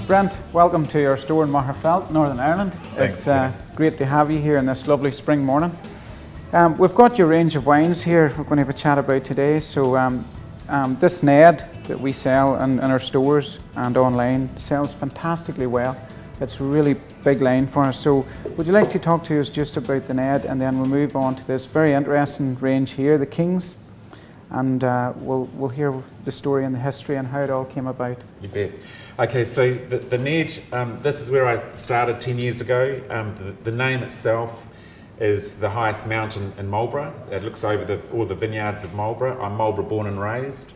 Brent, welcome to your store in Magherafelt, Northern Ireland. Thanks, It's great to have you here in this lovely spring morning. We've got your range of wines here we're going to have a chat about today. So this Ned that we sell in our stores and online sells fantastically well. It's a really big line for us. So would you like to talk to us just about the Ned, and then we'll move on to this very interesting range here, the Kings, and we'll hear the story and the history and how it all came about. You bet. Okay, so the Ned, this is where I started 10 years ago. The name itself is the highest mountain in Marlborough. It looks over all the vineyards of Marlborough. I'm Marlborough born and raised,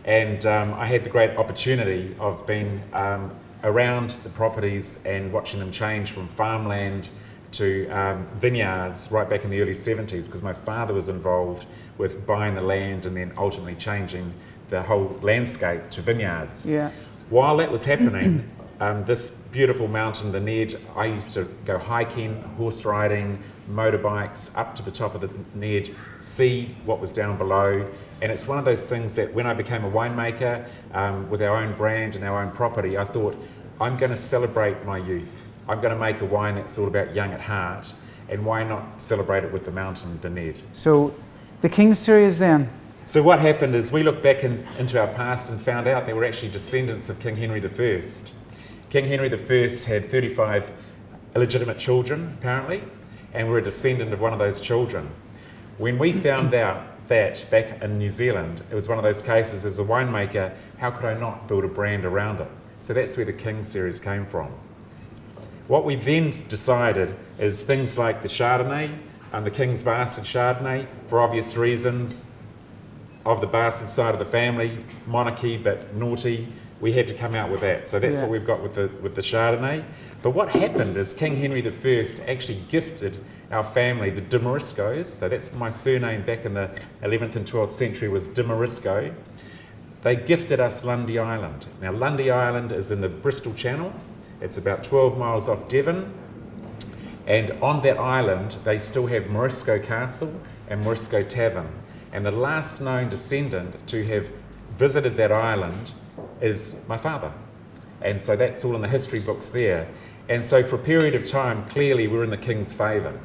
and I had the great opportunity of being around the properties and watching them change from farmland to vineyards right back in the early 70s, because my father was involved with buying the land and then ultimately changing the whole landscape to vineyards. Yeah. While that was happening, this beautiful mountain, the Ned, I used to go hiking, horse riding, motorbikes up to the top of the Ned, see what was down below. And it's one of those things that when I became a winemaker with our own brand and our own property, I thought, I'm going to celebrate my youth. I'm going to make a wine that's all about young at heart, and why not celebrate it with the mountain, the Ned? So the King series then. So what happened is we looked back into our past and found out they were actually descendants of King Henry I. King Henry I had 35 illegitimate children, apparently, and we're a descendant of one of those children. When we found out that back in New Zealand, it was one of those cases as a winemaker, how could I not build a brand around it? So that's where the King series came from. What we then decided is things like the Chardonnay and the King's Bastard Chardonnay, for obvious reasons, of the bastard side of the family, monarchy but naughty, we had to come out with that. So that's what we've got with the Chardonnay. But what happened is King Henry I actually gifted our family the de Mariscos. So that's my surname back in the 11th and 12th century, was de Marisco. They gifted us Lundy Island. Now Lundy Island is in the Bristol Channel. It's about 12 miles off Devon. And on that island, they still have Marisco Castle and Marisco Tavern. And the last known descendant to have visited that island is my father. And so that's all in the history books there. And so for a period of time, clearly we're in the King's favour.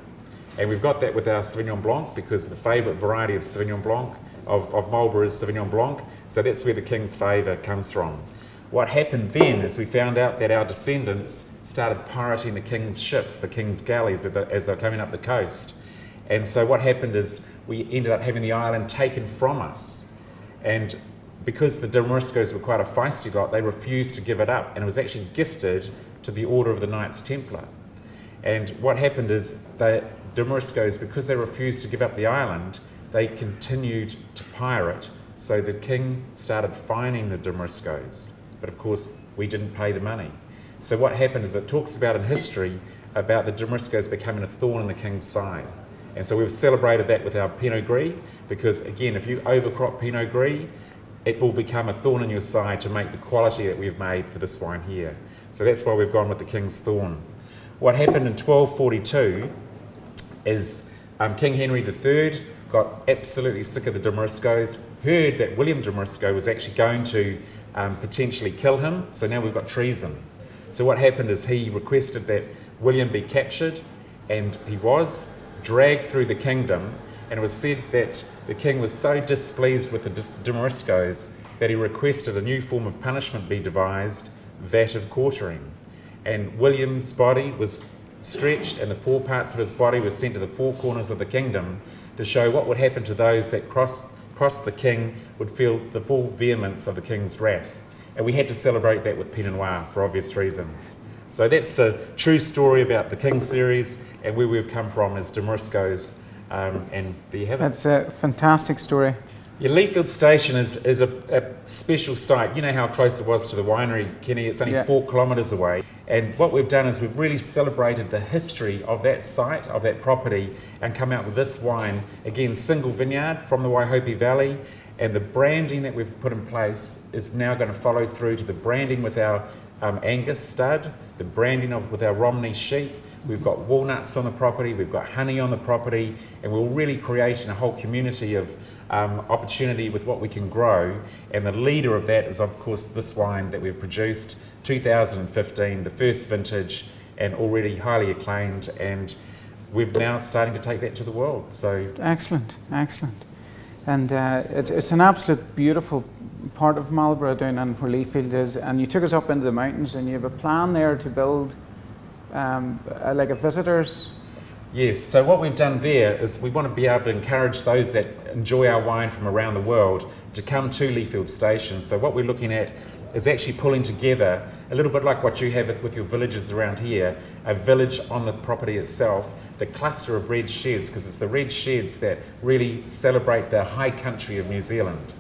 And we've got that with our Sauvignon Blanc, because the favourite variety of Sauvignon Blanc, of Marlborough, is Sauvignon Blanc. So that's where the King's favour comes from. What happened then is we found out that our descendants started pirating the King's ships, the King's galleys, as they were coming up the coast. And so what happened is we ended up having the island taken from us. And because the de Mariscos were quite a feisty lot, they refused to give it up, and it was actually gifted to the Order of the Knights Templar. And what happened is the de Mariscos, because they refused to give up the island, they continued to pirate, so the king started fining the de Mariscos. But of course, we didn't pay the money. So what happened is it talks about in history about the de Mariscos becoming a thorn in the king's side. And so we've celebrated that with our Pinot Gris, because again, if you overcrop Pinot Gris, it will become a thorn in your side to make the quality that we've made for this wine here. So that's why we've gone with the King's Thorn. What happened in 1242 is King Henry III got absolutely sick of the de Mariscos, heard that William de Marisco was actually going to potentially kill him, so now we've got treason. So what happened is he requested that William be captured, and he was dragged through the kingdom, and it was said that the king was so displeased with the de Mariscos that he requested a new form of punishment be devised, that of quartering. And William's body was stretched, and the four parts of his body were sent to the four corners of the kingdom to show what would happen to those that crossed the king, would feel the full vehemence of the king's wrath. And we had to celebrate that with Pinot Noir for obvious reasons. So that's the true story about the King series, and where we've come from as de Mariscos, and there you have it. That's a fantastic story. Yeah, Leafield Station is a special site. You know how close it was to the winery, Kenny? It's only 4 kilometres away. And what we've done is we've really celebrated the history of that site, of that property, and come out with this wine. Again, single vineyard from the Waihope Valley. And the branding that we've put in place is now going to follow through to the branding with our Angus stud, the branding with our Romney sheep, We've got walnuts on the property, we've got honey on the property, and we're really creating a whole community of opportunity with what we can grow. And the leader of that is, of course, this wine that we've produced, 2015, the first vintage, and already highly acclaimed. And we're now starting to take that to the world. So excellent, excellent. And it's an absolute beautiful part of Marlborough down on where Leafield is. And you took us up into the mountains, and you have a plan there to build like a visitors. Yes, so what we've done there is we want to be able to encourage those that enjoy our wine from around the world to come to Leafield Station. So what we're looking at is actually pulling together, a little bit like what you have with your villages around here, a village on the property itself, the cluster of red sheds, because it's the red sheds that really celebrate the high country of New Zealand.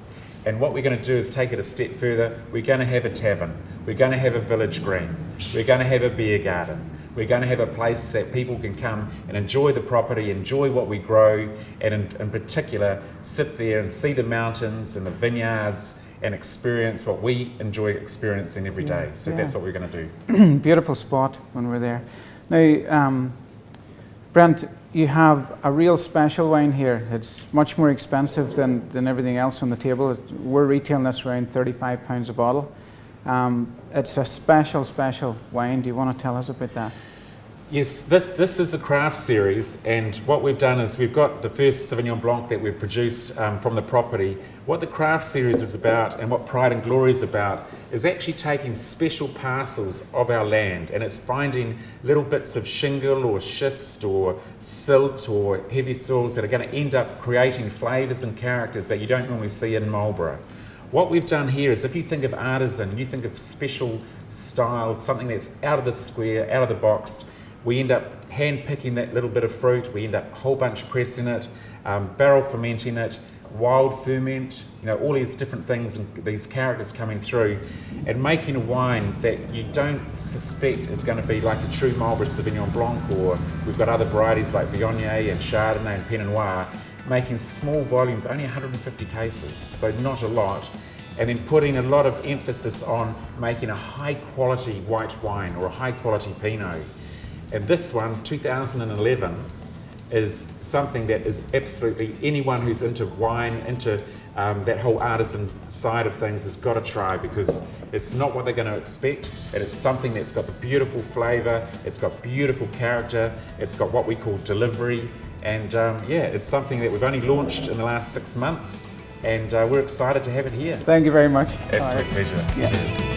And what we're going to do is take it a step further. We're going to have a tavern, we're going to have a village green, we're going to have a beer garden, we're going to have a place that people can come and enjoy the property, enjoy what we grow, and in particular sit there and see the mountains and the vineyards and experience what we enjoy experiencing every day. So that's what we're going to do. Beautiful spot when we're there. Now, Brent, you have a real special wine here. It's much more expensive than everything else on the table. We're retailing this around £35 a bottle. It's a special wine. Do you want to tell us about that? Yes, this is a craft series, and what we've done is we've got the first Sauvignon Blanc that we've produced from the property. What the craft series is about, and what Pride and Glory is about, is actually taking special parcels of our land, and it's finding little bits of shingle or schist or silt or heavy soils that are going to end up creating flavours and characters that you don't normally see in Marlborough. What we've done here is, if you think of artisan, you think of special style, something that's out of the square, out of the box. We end up hand picking that little bit of fruit, we end up whole bunch pressing it, barrel fermenting it, wild ferment, all these different things and these characters coming through, and making a wine that you don't suspect is going to be like a true Marlborough Sauvignon Blanc, or we've got other varieties like Viognier and Chardonnay and Pinot Noir, making small volumes, only 150 cases, so not a lot, and then putting a lot of emphasis on making a high quality white wine or a high quality Pinot. And this one, 2011, is something that is absolutely anyone who's into wine, into that whole artisan side of things has got to try, because it's not what they're going to expect, and it's something that's got the beautiful flavour, it's got beautiful character, it's got what we call delivery, and it's something that we've only launched in the last 6 months, and we're excited to have it here. Thank you very much. Absolute pleasure. Yeah.